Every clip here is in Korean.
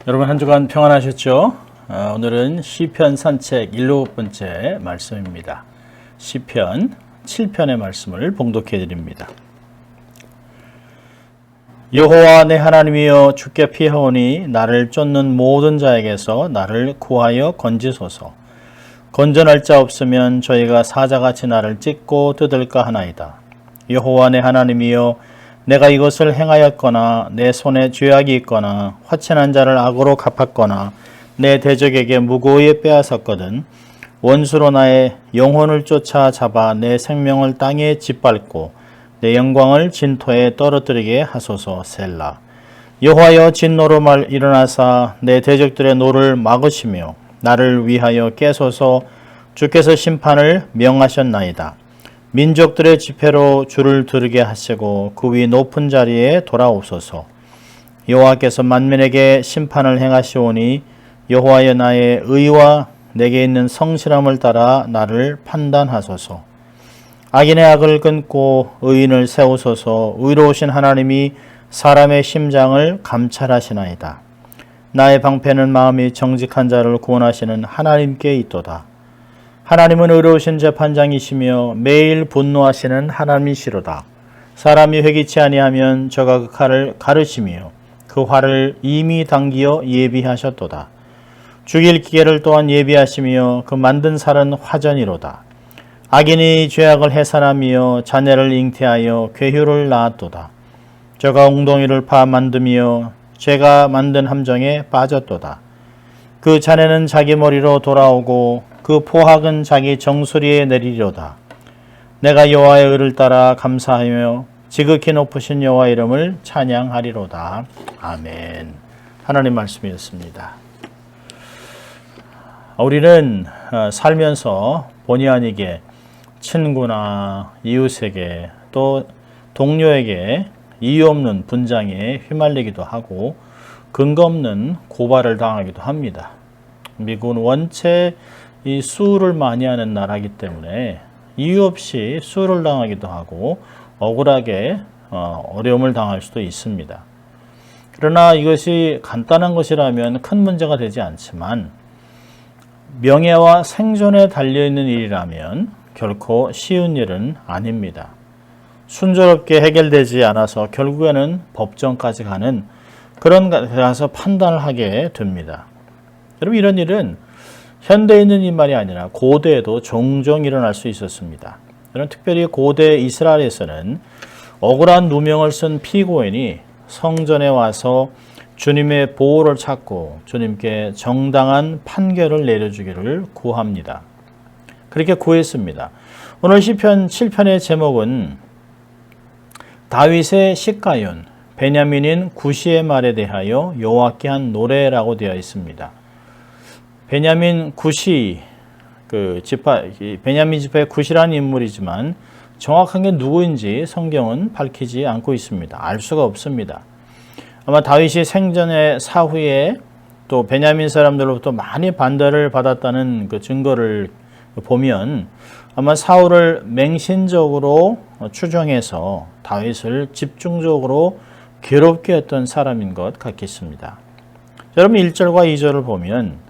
여러분 한 주간 평안하셨죠? 오늘은 시편 산책 7번째 말씀입니다. 시편 7편의 말씀을 봉독해 드립니다. 여호와 내 하나님이여, 주께 피하오니 나를 쫓는 모든 자에게서 나를 구하여 건지소서. 건전할 자 없으면 저희가 사자같이 나를 찢고 뜯을까 하나이다. 여호와 내 하나님이여, 내가 이것을 행하였거나 내 손에 죄악이 있거나 화친한 자를 악으로 갚았거나 내 대적에게 무고히 빼앗았거든 원수로 나의 영혼을 쫓아 잡아 내 생명을 땅에 짓밟고 내 영광을 진토에 떨어뜨리게 하소서. 셀라. 여호와여, 진노로 일어나사 내 대적들의 노를 막으시며 나를 위하여 깨소서. 주께서 심판을 명하셨나이다. 민족들의 집회로 주를 들게 하시고 그 위 높은 자리에 돌아오소서. 여호와께서 만민에게 심판을 행하시오니 여호와여, 나의 의와 내게 있는 성실함을 따라 나를 판단하소서. 악인의 악을 끊고 의인을 세우소서. 의로우신 하나님이 사람의 심장을 감찰하시나이다. 나의 방패는 마음이 정직한 자를 구원하시는 하나님께 있도다. 하나님은 의로우신 재판장이시며 매일 분노하시는 하나님이시로다. 사람이 회개치 아니하면 저가 그 칼을 가르시며 그 활을 이미 당기어 예비하셨도다. 죽일 기계를 또한 예비하시며 그 만든 살은 화전이로다. 악인이 죄악을 해산하며 자녀를 잉태하여 괴휴를 낳았도다. 저가 웅덩이를 파 만드며 죄가 만든 함정에 빠졌도다. 그 자네는 자기 머리로 돌아오고 그 포학은 자기 정수리에 내리리로다. 내가 여호와의 의를 따라 감사하며 지극히 높으신 여호와 이름을 찬양하리로다. 아멘. 하나님 말씀이었습니다. 우리는 살면서 본의 아니게 친구나 이웃에게 또 동료에게 이유 없는 분쟁에 휘말리기도 하고 근거 없는 고발을 당하기도 합니다. 미국은 원체 이 수를 많이 하는 나라이기 때문에 이유 없이 수를 당하기도 하고 억울하게 어려움을 당할 수도 있습니다. 그러나 이것이 간단한 것이라면 큰 문제가 되지 않지만 명예와 생존에 달려있는 일이라면 결코 쉬운 일은 아닙니다. 순조롭게 해결되지 않아서 결국에는 법정까지 가는 그런 가서 판단을 하게 됩니다. 여러분, 이런 일은 현대에 있는 일만이 아니라 고대에도 종종 일어날 수 있었습니다. 특별히 고대 이스라엘에서는 억울한 누명을 쓴 피고인이 성전에 와서 주님의 보호를 찾고 주님께 정당한 판결을 내려주기를 구합니다. 그렇게 구했습니다. 오늘 시편 7편의 제목은 다윗의 시가윤, 베냐민인 구시의 말에 대하여 여호와께 한 노래라고 되어 있습니다. 베냐민 구시, 베냐민 지파의 구시라는 인물이지만 정확하게 누구인지 성경은 밝히지 않고 있습니다. 알 수가 없습니다. 아마 다윗이 생전에 사후에 또 베냐민 사람들로부터 많이 반대를 받았다는 그 증거를 보면 아마 사울을 맹신적으로 추종해서 다윗을 집중적으로 괴롭게 했던 사람인 것 같겠습니다. 여러분, 1절과 2절을 보면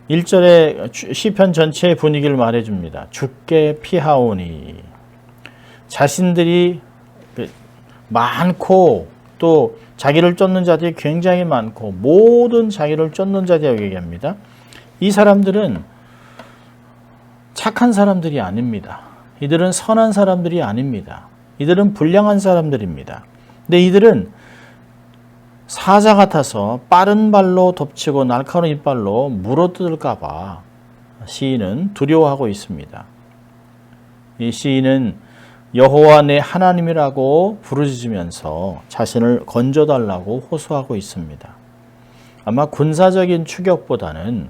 1절에 시편 전체의 분위기를 말해줍니다. 주께 피하오니, 자신들이 많고 또 자기를 쫓는 자들이 굉장히 많고 모든 자기를 쫓는 자들이라고 얘기합니다. 이 사람들은 착한 사람들이 아닙니다. 이들은 선한 사람들이 아닙니다. 이들은 불량한 사람들입니다. 근데 이들은 사자 같아서 빠른 발로 덮치고 날카로운 이빨로 물어뜯을까 봐 시인은 두려워하고 있습니다. 이 시인은 여호와 내 하나님이라고 부르짖으면서 자신을 건져달라고 호소하고 있습니다. 아마 군사적인 추격보다는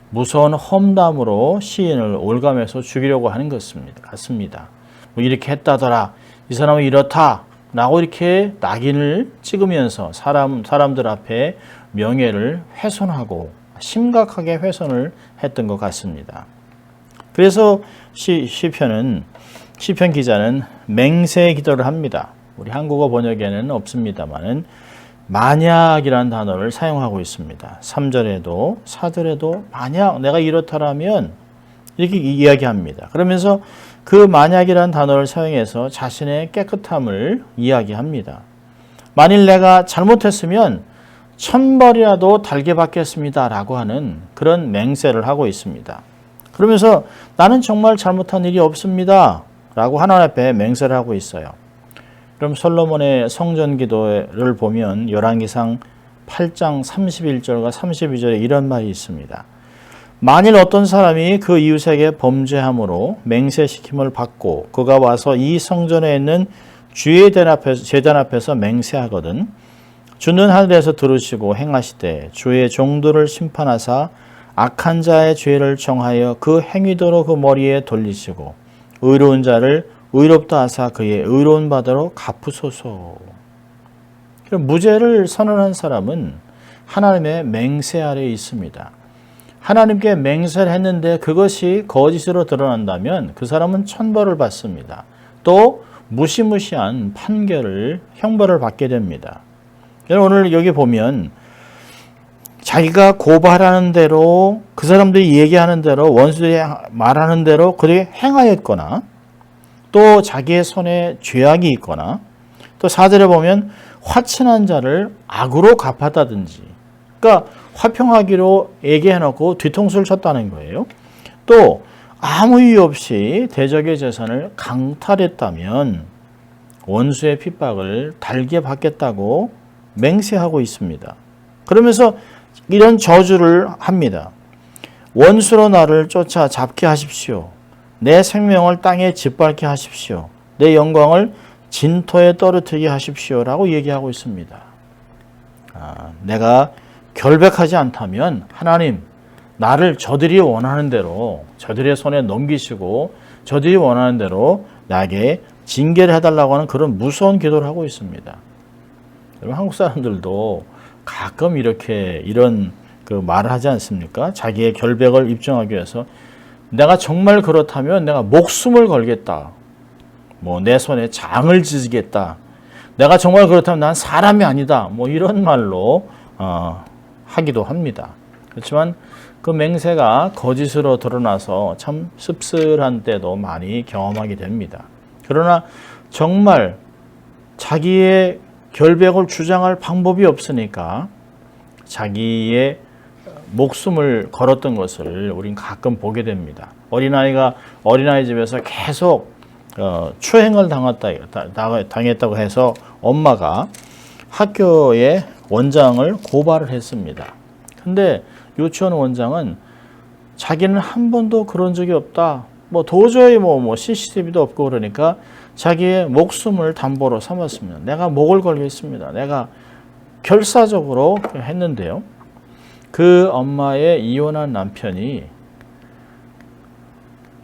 무서운 험담으로 시인을 올감해서 죽이려고 하는 것 같습니다. 뭐 이렇게 했다더라, 이 사람은 이렇다 라고 이렇게 낙인을 찍으면서 사람들 앞에 명예를 훼손하고 심각하게 훼손을 했던 것 같습니다. 그래서 시편 기자는 맹세 기도를 합니다. 우리 한국어 번역에는 없습니다만은 만약이라는 단어를 사용하고 있습니다. 3절에도 4절에도 만약 내가 이렇다라면 이렇게 이야기합니다. 그러면서 그 만약이라는 단어를 사용해서 자신의 깨끗함을 이야기합니다. 만일 내가 잘못했으면 천벌이라도 달게 받겠습니다 라고 하는 그런 맹세를 하고 있습니다. 그러면서 나는 정말 잘못한 일이 없습니다 라고 하나님 앞에 맹세를 하고 있어요. 그럼 솔로몬의 성전 기도를 보면 열왕기상 8장 31절과 32절에 이런 말이 있습니다. 만일 어떤 사람이 그 이웃에게 범죄함으로 맹세시킴을 받고 그가 와서 이 성전에 있는 주의 제단 앞에서 맹세하거든 주는 하늘에서 들으시고 행하시되 주의 종들을 심판하사 악한 자의 죄를 정하여 그 행위대로 그 머리에 돌리시고 의로운 자를 의롭다 하사 그의 의로운 바대로 갚으소서. 무죄를 선언한 사람은 하나님의 맹세 아래에 있습니다. 하나님께 맹세를 했는데 그것이 거짓으로 드러난다면 그 사람은 천벌을 받습니다. 또 무시무시한 판결을 형벌을 받게 됩니다. 오늘 여기 보면 자기가 고발하는 대로 그 사람들이 얘기하는 대로 원수들이 말하는 대로 그렇게 행하였거나 또 자기의 손에 죄악이 있거나 또 4절에 보면 화친한 자를 악으로 갚았다든지 그러니까 화평하기로 얘기해놓고 뒤통수를 쳤다는 거예요. 또 아무 이유 없이 대적의 재산을 강탈했다면 원수의 핍박을 달게 받겠다고 맹세하고 있습니다. 그러면서 이런 저주를 합니다. 원수로 나를 쫓아 잡게 하십시오. 내 생명을 땅에 짓밟게 하십시오. 내 영광을 진토에 떨어뜨리게 하십시오. 라고 얘기하고 있습니다. 내가 결백하지 않다면 하나님 나를 저들이 원하는 대로 저들의 손에 넘기시고 저들이 원하는 대로 나에게 징계를 해달라고 하는 그런 무서운 기도를 하고 있습니다. 여러분 한국 사람들도 가끔 이런 그 말을 하지 않습니까? 자기의 결백을 입증하기 위해서 내가 정말 그렇다면 내가 목숨을 걸겠다. 내 손에 장을 지지겠다. 내가 정말 그렇다면 난 사람이 아니다. 이런 말로 하기도 합니다. 그렇지만 그 맹세가 거짓으로 드러나서 참 씁쓸한 때도 많이 경험하게 됩니다. 그러나 정말 자기의 결백을 주장할 방법이 없으니까 자기의 목숨을 걸었던 것을 우린 가끔 보게 됩니다. 어린아이가 어린아이 집에서 계속 추행을 당했다고 해서 엄마가 학교에 원장을 고발을 했습니다. 근데 유치원 원장은 자기는 한 번도 그런 적이 없다. 도저히 CCTV도 없고 그러니까 자기의 목숨을 담보로 삼았습니다. 내가 목을 걸겠습니다. 내가 결사적으로 했는데요. 그 엄마의 이혼한 남편이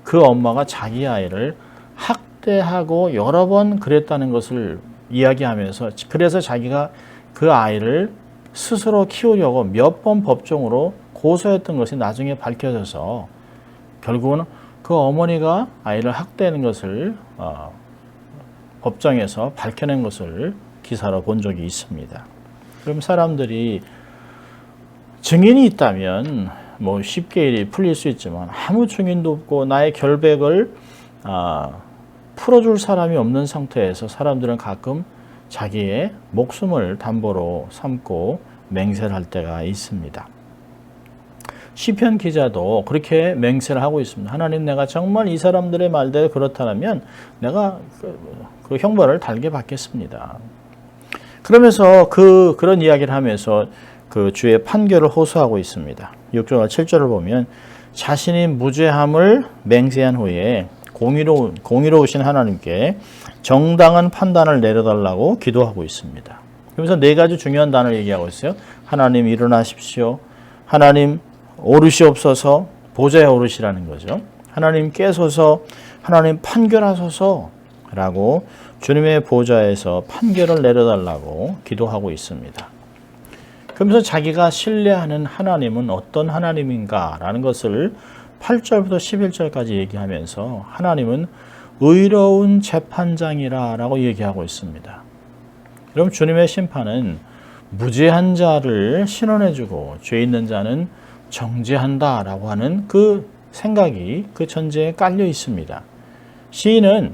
그 엄마가 자기 아이를 학대하고 여러 번 그랬다는 것을 이야기하면서 그래서 자기가 그 아이를 스스로 키우려고 몇 번 법정으로 고소했던 것이 나중에 밝혀져서 결국은 그 어머니가 아이를 학대하는 것을 법정에서 밝혀낸 것을 기사로 본 적이 있습니다. 그럼 사람들이 증인이 있다면 쉽게 일이 풀릴 수 있지만 아무 증인도 없고 나의 결백을 풀어줄 사람이 없는 상태에서 사람들은 가끔 자기의 목숨을 담보로 삼고 맹세를 할 때가 있습니다. 시편 기자도 그렇게 맹세를 하고 있습니다. 하나님 내가 정말 이 사람들의 말대로 그렇다면 내가 그 형벌을 달게 받겠습니다. 그러면서 그런 이야기를 하면서 그 주의 판결을 호소하고 있습니다. 6절과 7절을 보면 자신이 무죄함을 맹세한 후에 공의로우신 하나님께 정당한 판단을 내려달라고 기도하고 있습니다. 그러면서 네 가지 중요한 단어를 얘기하고 있어요. 하나님 일어나십시오. 하나님 오르시옵소서. 보좌에 오르시라는 거죠. 하나님 깨소서. 하나님 판결하소서 라고 주님의 보좌에서 판결을 내려달라고 기도하고 있습니다. 그러면서 자기가 신뢰하는 하나님은 어떤 하나님인가 라는 것을 8절부터 11절까지 얘기하면서 하나님은 의로운 재판장이라 라고 얘기하고 있습니다. 여러분 주님의 심판은 무죄한 자를 신원해주고 죄 있는 자는 정죄한다라고 하는 그 생각이 그 전제에 깔려 있습니다. 시인은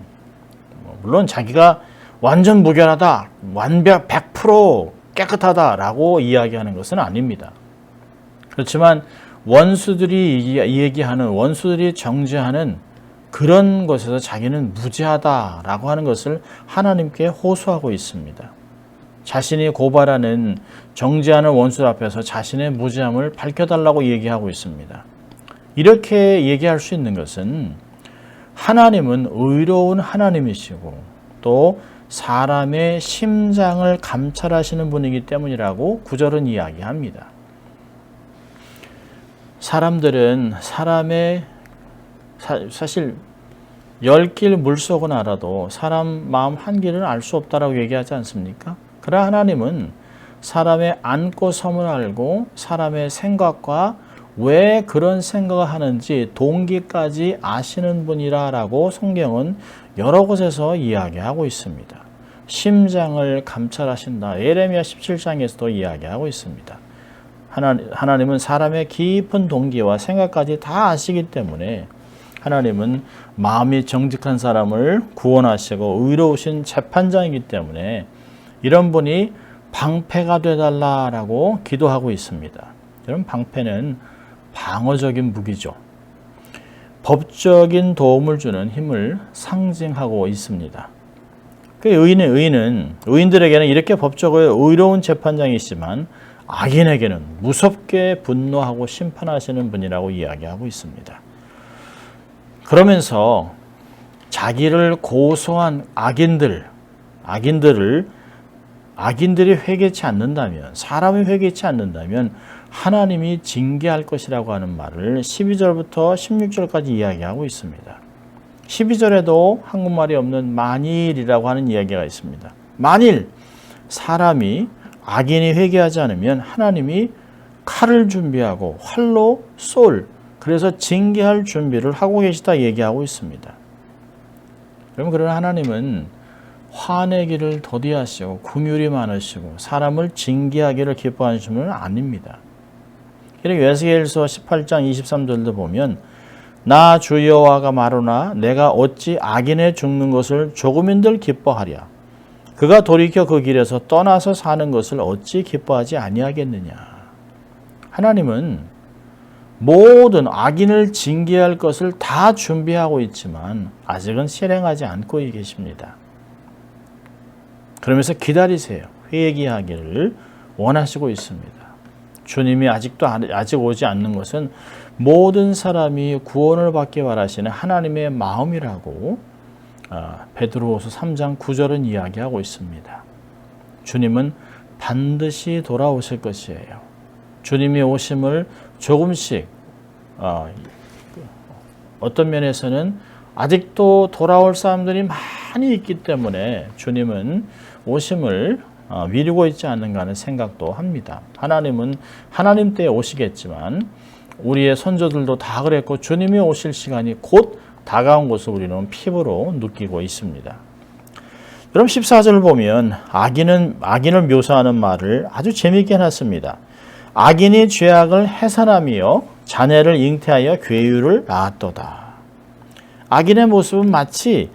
물론 자기가 완전 무결하다, 완벽 100% 깨끗하다라고 이야기하는 것은 아닙니다. 그렇지만 원수들이 얘기하는, 원수들이 정죄하는 그런 것에서 자기는 무죄하다라고 하는 것을 하나님께 호소하고 있습니다. 자신이 고발하는, 정죄하는 원수 앞에서 자신의 무죄함을 밝혀달라고 얘기하고 있습니다. 이렇게 얘기할 수 있는 것은 하나님은 의로운 하나님이시고 또 사람의 심장을 감찰하시는 분이기 때문이라고 구절은 이야기합니다. 사람들은 사람의 사실 10길 물속은 알아도 사람 마음 한 길은 알 수 없다라고 얘기하지 않습니까? 그러나 하나님은 사람의 안고 섬을 알고 사람의 생각과 왜 그런 생각을 하는지 동기까지 아시는 분이라고 성경은 여러 곳에서 이야기하고 있습니다. 심장을 감찰하신다. 예레미야 17장에서도 이야기하고 있습니다. 하나님은 사람의 깊은 동기와 생각까지 다 아시기 때문에 하나님은 마음이 정직한 사람을 구원하시고 의로우신 재판장이기 때문에 이런 분이 방패가 되달라라고 기도하고 있습니다. 여러분, 방패는 방어적인 무기죠. 법적인 도움을 주는 힘을 상징하고 있습니다. 그 의인들에게는 이렇게 법적으로 의로운 재판장이시지만 악인에게는 무섭게 분노하고 심판하시는 분이라고 이야기하고 있습니다. 그러면서 자기를 고소한 악인들이 회개치 않는다면, 사람이 회개치 않는다면 하나님이 징계할 것이라고 하는 말을 12절부터 16절까지 이야기하고 있습니다. 12절에도 한국말이 없는 만일이라고 하는 이야기가 있습니다. 만일 사람이 악인이 회개하지 않으면 하나님이 칼을 준비하고 활로 그래서 징계할 준비를 하고 계시다 얘기하고 있습니다. 여러분, 그러나 하나님은 화내기를 더디하시고 긍휼이 많으시고 사람을 징계하기를 기뻐하시는 분은 아닙니다. 그리고 에스겔서 18장 23절도 보면 나 주 여호와가 말하노라 내가 어찌 악인의 죽는 것을 조금인들 기뻐하랴 그가 돌이켜 그 길에서 떠나서 사는 것을 어찌 기뻐하지 아니하겠느냐. 하나님은 모든 악인을 징계할 것을 다 준비하고 있지만 아직은 실행하지 않고 계십니다. 그러면서 기다리세요. 회개하기를 원하시고 있습니다. 주님이 아직 오지 않는 것은 모든 사람이 구원을 받기 바라시는 하나님의 마음이라고 베드로후서 3장 9절은 이야기하고 있습니다. 주님은 반드시 돌아오실 것이에요. 주님이 오심을 조금씩 어떤 면에서는 아직도 돌아올 사람들이 많이 있기 때문에 주님은 오심을 미루고 있지 않는가 하는 생각도 합니다. 하나님은 하나님 때에 오시겠지만 우리의 선조들도 다 그랬고 주님이 오실 시간이 곧 다가온 것을 우리는 피부로 느끼고 있습니다. 그럼 14절을 보면 악인을 묘사하는 말을 아주 재미있게 해놨습니다. 악인이 죄악을 해산하며 자녀를 잉태하여 괴유를 낳았도다. 악인의 모습은 마치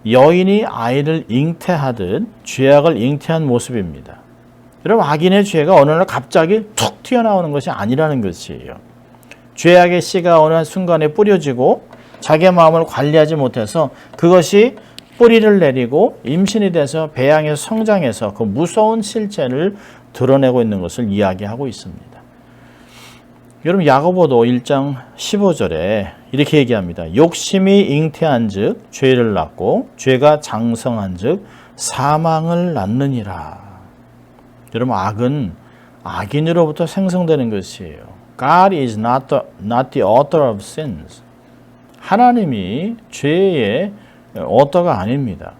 여인이 아이를 잉태하듯 죄악을 잉태한 모습입니다. 여러분, 악인의 죄가 어느 날 갑자기 툭 튀어나오는 것이 아니라는 것이에요. 죄악의 씨가 어느 순간에 뿌려지고 자기의 마음을 관리하지 못해서 그것이 뿌리를 내리고 임신이 돼서 배양에서 성장해서 그 무서운 실체를 드러내고 있는 것을 이야기하고 있습니다. 여러분, 야고보도 1장 15절에 이렇게 얘기합니다. 욕심이 잉태한 즉 죄를 낳고 죄가 장성한 즉 사망을 낳느니라. 여러분, 악은 악인으로부터 생성되는 것이에요. God is not the author of sins. 하나님이 죄의 author가 아닙니다.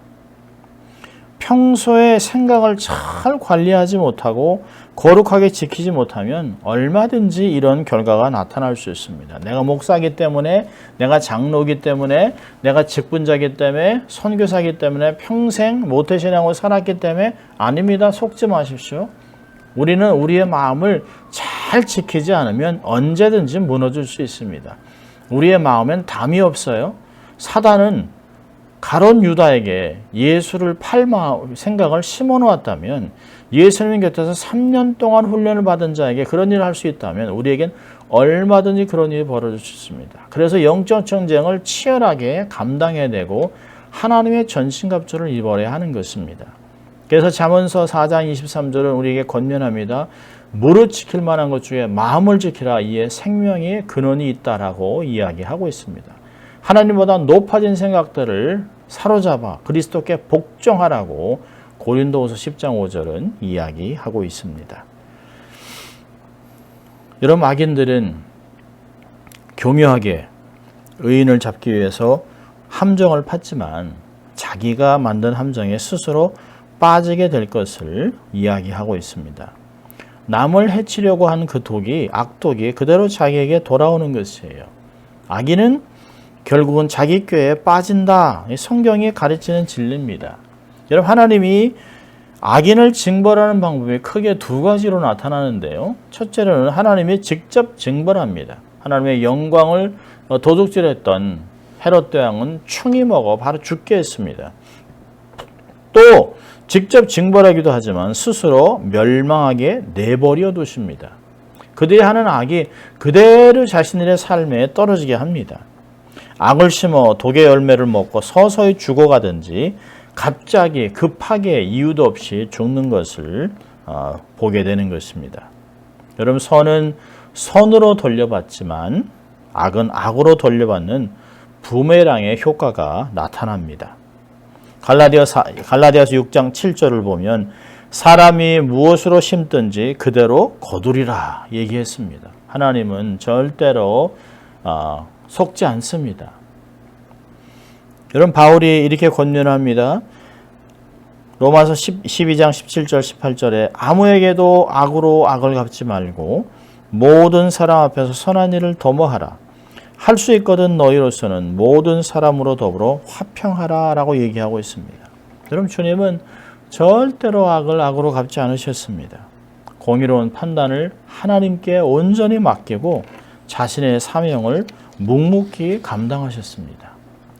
평소에 생각을 잘 관리하지 못하고 거룩하게 지키지 못하면 얼마든지 이런 결과가 나타날 수 있습니다. 내가 목사이기 때문에, 내가 장로이기 때문에, 내가 직분자이기 때문에, 선교사이기 때문에 평생 모태신앙으로 살았기 때문에 아닙니다. 속지 마십시오. 우리는 우리의 마음을 잘 지키지 않으면 언제든지 무너질 수 있습니다. 우리의 마음엔 담이 없어요. 사단은 가룟 유다에게 예수를 팔 생각을 심어 놓았다면, 예수님 곁에서 3년 동안 훈련을 받은 자에게 그런 일을 할 수 있다면 우리에겐 얼마든지 그런 일이 벌어질 수 있습니다. 그래서 영적 전쟁을 치열하게 감당해야 되고 하나님의 전신갑주를 입어야 하는 것입니다. 그래서 잠언서 4장 23절은 우리에게 권면합니다. 무릇 지킬 만한 것 중에 마음을 지키라. 이에 생명의 근원이 있다라고 이야기하고 있습니다. 하나님보다 높아진 생각들을 사로잡아 그리스도께 복종하라고 고린도후서 10장 5절은 이야기하고 있습니다. 여러분, 악인들은 교묘하게 의인을 잡기 위해서 함정을 팠지만 자기가 만든 함정에 스스로 빠지게 될 것을 이야기하고 있습니다. 남을 해치려고 한 그 독이, 악독이 그대로 자기에게 돌아오는 것이에요. 악인은 결국은 자기 꾀에 빠진다. 성경이 가르치는 진리입니다. 여러분, 하나님이 악인을 징벌하는 방법이 크게 두 가지로 나타나는데요. 첫째로는 하나님이 직접 징벌합니다. 하나님의 영광을 도둑질했던 헤롯 대왕은 충이 먹어 바로 죽게 했습니다. 또 직접 징벌하기도 하지만 스스로 멸망하게 내버려 두십니다. 그들이 하는 악이 그대로 자신들의 삶에 떨어지게 합니다. 악을 심어 독의 열매를 먹고 서서히 죽어가든지 갑자기 급하게 이유도 없이 죽는 것을 보게 되는 것입니다. 여러분, 선은 선으로 돌려받지만 악은 악으로 돌려받는 부메랑의 효과가 나타납니다. 갈라디아서 6장 7절을 보면 사람이 무엇으로 심든지 그대로 거두리라 얘기했습니다. 하나님은 절대로 속지 않습니다. 여러분, 바울이 이렇게 권면합니다. 로마서 12장 17절 18절에 아무에게도 악으로 악을 갚지 말고 모든 사람 앞에서 선한 일을 도모하라. 할 수 있거든 너희로서는 모든 사람으로 더불어 화평하라 라고 얘기하고 있습니다. 여러분, 주님은 절대로 악을 악으로 갚지 않으셨습니다. 공의로운 판단을 하나님께 온전히 맡기고 자신의 사명을 묵묵히 감당하셨습니다.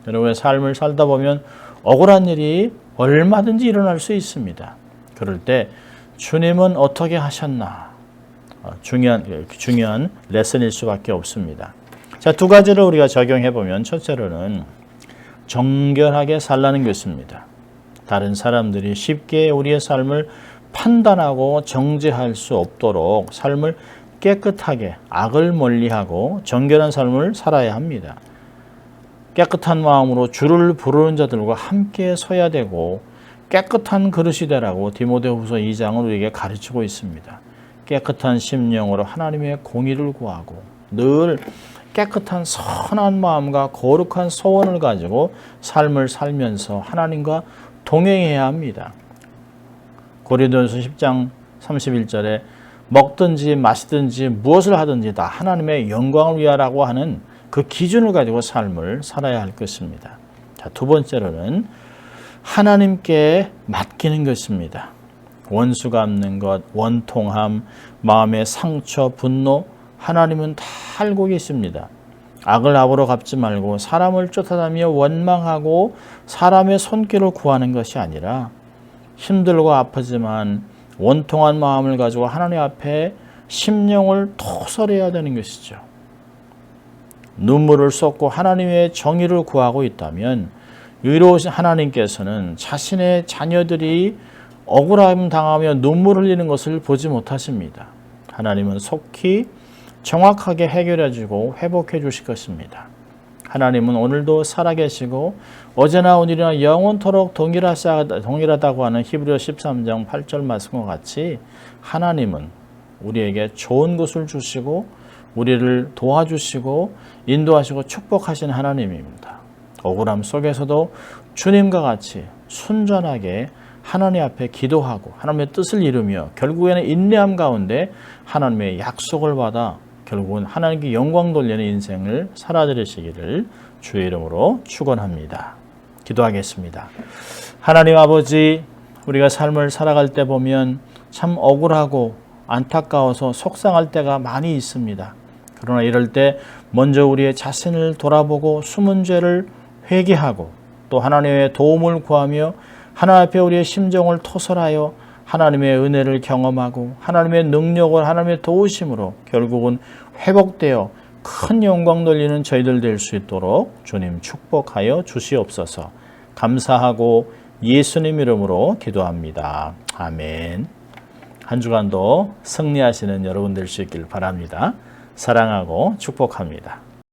여러분의 삶을 살다 보면 억울한 일이 얼마든지 일어날 수 있습니다. 그럴 때 주님은 어떻게 하셨나? 중요한 레슨일 수밖에 없습니다. 자, 두 가지를 우리가 적용해 보면, 첫째로는 정결하게 살라는 것입니다. 다른 사람들이 쉽게 우리의 삶을 판단하고 정죄할 수 없도록 삶을 깨끗하게, 악을 멀리하고 정결한 삶을 살아야 합니다. 깨끗한 마음으로 주를 부르는 자들과 함께 서야 되고 깨끗한 그릇이 되라고 디모데후서 2장은 우리에게 가르치고 있습니다. 깨끗한 심령으로 하나님의 공의를 구하고 늘 깨끗한 선한 마음과 거룩한 소원을 가지고 삶을 살면서 하나님과 동행해야 합니다. 고린도전서 10장 31절에 먹든지 마시든지 무엇을 하든지 다 하나님의 영광을 위하라고 하는 그 기준을 가지고 삶을 살아야 할 것입니다. 자, 두 번째로는 하나님께 맡기는 것입니다. 원수 갚는 것, 원통함, 마음의 상처, 분노, 하나님은 다 알고 계십니다. 악을 악으로 갚지 말고 사람을 쫓아다니며 원망하고 사람의 손길을 구하는 것이 아니라 힘들고 아프지만 원통한 마음을 가지고 하나님 앞에 심령을 토설해야 되는 것이죠. 눈물을 쏟고 하나님의 정의를 구하고 있다면 의로우신 하나님께서는 자신의 자녀들이 억울함 당하며 눈물 흘리는 것을 보지 못하십니다. 하나님은 속히 정확하게 해결해 주고 회복해 주실 것입니다. 하나님은 오늘도 살아계시고 어제나 오늘이나 영원토록 동일하다고 하는 히브리서 13장 8절 말씀과 같이 하나님은 우리에게 좋은 것을 주시고 우리를 도와주시고 인도하시고 축복하신 하나님입니다. 억울함 속에서도 주님과 같이 순전하게 하나님 앞에 기도하고 하나님의 뜻을 이루며 결국에는 인내함 가운데 하나님의 약속을 받아 결국은 하나님께 영광 돌리는 인생을 살아드리시기를 주의 이름으로 축원합니다. 기도하겠습니다. 하나님 아버지, 우리가 삶을 살아갈 때 보면 참 억울하고 안타까워서 속상할 때가 많이 있습니다. 그러나 이럴 때 먼저 우리의 자신을 돌아보고 숨은 죄를 회개하고 또 하나님의 도움을 구하며 하나님 앞에 우리의 심정을 토설하여 하나님의 은혜를 경험하고 하나님의 능력을 하나님의 도우심으로 결국은 회복되어 큰 영광 돌리는 저희들 될 수 있도록 주님 축복하여 주시옵소서. 감사하고 예수님 이름으로 기도합니다. 아멘. 한 주간도 승리하시는 여러분 될 수 있길 바랍니다. 사랑하고 축복합니다.